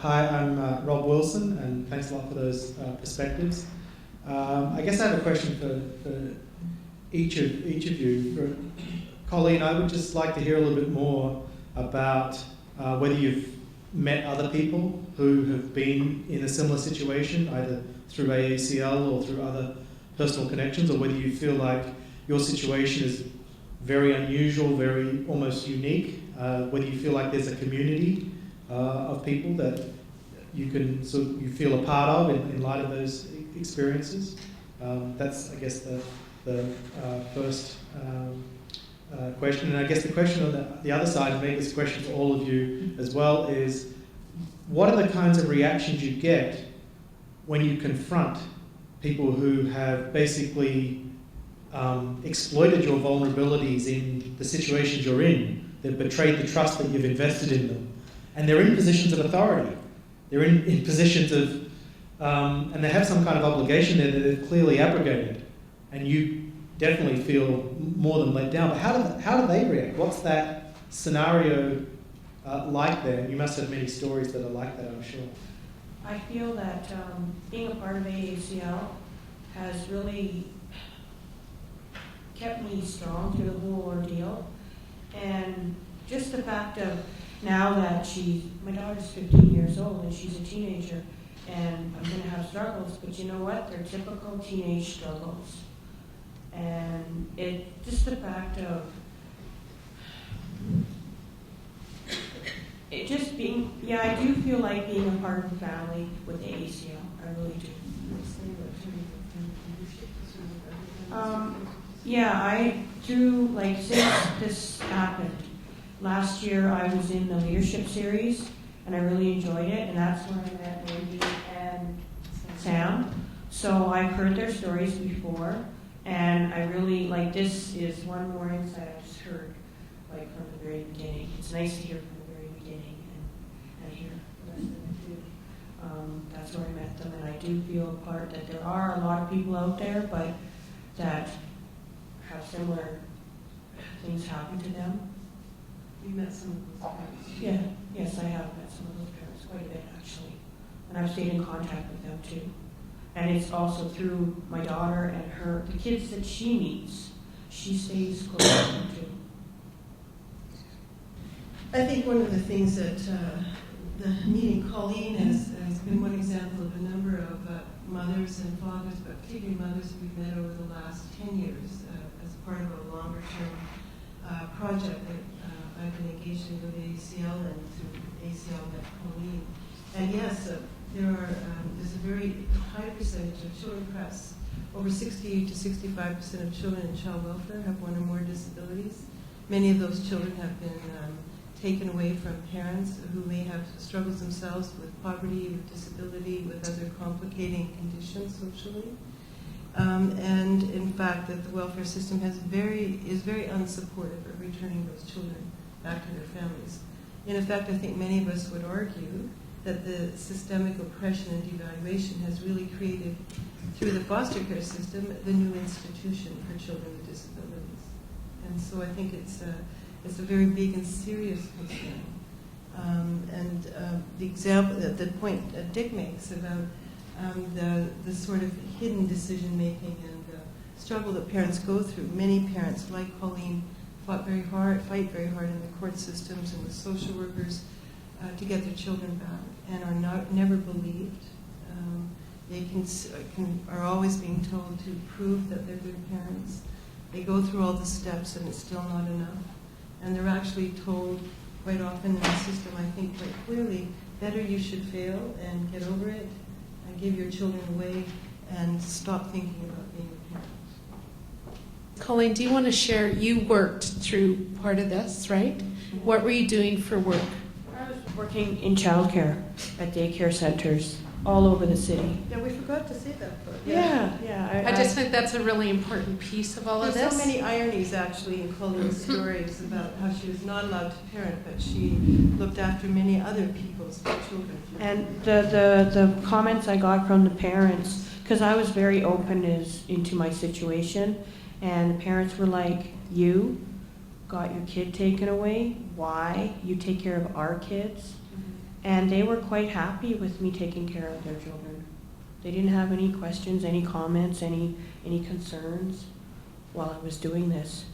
Hi, I'm Rob Wilson, and thanks a lot for those perspectives. I guess I have a question for each of you. Colleen, I would just like to hear a little bit more about whether you've met other people who have been in a similar situation, either through AACL or through other personal connections, or whether you feel like your situation is very unusual, very almost unique, whether you feel like there's a community of people that you can you feel a part of in light of those experiences. That's, I guess, the first question. And I guess the question on the other side, and maybe this question for all of you as well, is what are the kinds of reactions you get when you confront people who have basically exploited your vulnerabilities in the situations you're in? They've betrayed the trust that you've invested in them. And they're in positions of authority. They're in positions of, and they have some kind of obligation there that they've clearly abrogated. And you definitely feel more than let down. But how do they react? What's that scenario like there? You must have many stories that are like that, I'm sure. I feel that being a part of AACL has really kept me strong through the whole ordeal. And just the fact of now that my daughter's 15 years old and she's a teenager, and I'm going to have struggles, but you know what? They're typical teenage struggles. And just the fact of it just being, I do feel like being a part of the family with AACL. I really do. Since this happened, last year I was in the leadership series and I really enjoyed it, and that's where I met Wendy and Sam. So I've heard their stories before, and I really, this is one more insight I just heard, from the very beginning. It's nice to hear from the very beginning and hear the rest of it too. That's where I met them, and I do feel a part that there are a lot of people out there, but that have similar things happen to them. You met some of those parents? Yes, I have met some of those parents, quite a bit actually. And I've stayed in contact with them too. And it's also through my daughter and the kids that she meets, she stays close to them too. I think one of the things that the meeting Colleen has been one example of a number of mothers and fathers, but particularly mothers we've met over the last 10 years as part of a longer term project that I've been engaged in with AACL and through AACL met Colleen. And yes, there's a very high percentage of children, perhaps over 60 to 65% of children in child welfare have one or more disabilities. Many of those children have been taken away from parents who may have struggles themselves with poverty, with disability, with other complicating conditions socially. And in fact, that the welfare system is very unsupportive of returning those children back to their families. In effect, I think many of us would argue that the systemic oppression and devaluation has really created, through the foster care system, the new institution for children with disabilities. And so I think it's a very big and serious concern. The point that Dick makes about the sort of hidden decision making and the struggle that parents go through. Many parents, like Colleen, fight very hard in the court systems and with social workers to get their children back, and are never believed. They are always being told to prove that they're good parents. They go through all the steps, and it's still not enough. And they're actually told quite often in the system, I think quite clearly, better you should fail and get over it and give your children away and stop thinking about being a parent. Colleen, do you want to share, you worked through part of this, right? Mm-hmm. What were you doing for work? I was working in childcare at daycare centers all over the city. Yeah, we forgot to say that part. Yeah. I just think that's a really important piece of all of this. There's so many ironies actually in Colleen's stories about how she was not allowed to parent, but she looked after many other people's children. And the comments I got from the parents, because I was very open into my situation, and the parents were like, you got your kid taken away, why? You take care of our kids. And they were quite happy with me taking care of their children. They didn't have any questions, any comments, any concerns while I was doing this.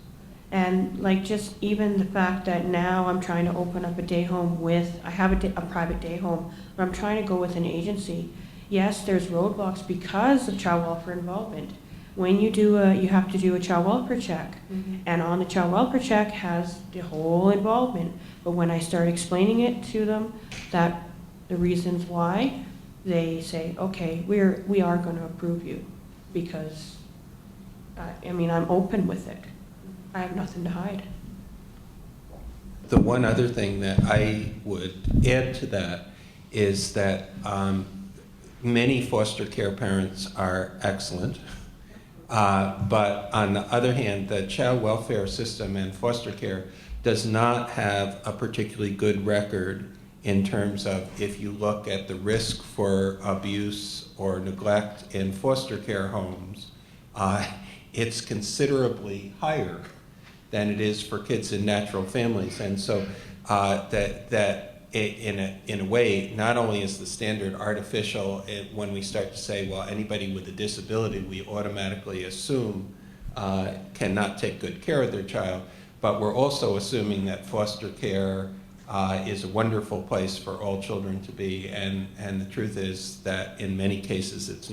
And like just even the fact that now I'm trying to open up a day home with, I have a private day home, but I'm trying to go with an agency. Yes, there's roadblocks because of child welfare involvement. When you do you have to do a child welfare check. Mm-hmm. And on the child welfare check has the whole involvement. But when I start explaining it to them, that the reasons why, they say, okay, we are going to approve you because, I mean, I'm open with it. I have nothing to hide. The one other thing that I would add to that is that many foster care parents are excellent, but on the other hand, the child welfare system and foster care does not have a particularly good record in terms of if you look at the risk for abuse or neglect in foster care homes, it's considerably higher than it is for kids in natural families. And so in a way, not only is the standard artificial when we start to say, well, anybody with a disability we automatically assume cannot take good care of their child, but we're also assuming that foster care is a wonderful place for all children to be, and the truth is that in many cases it's not.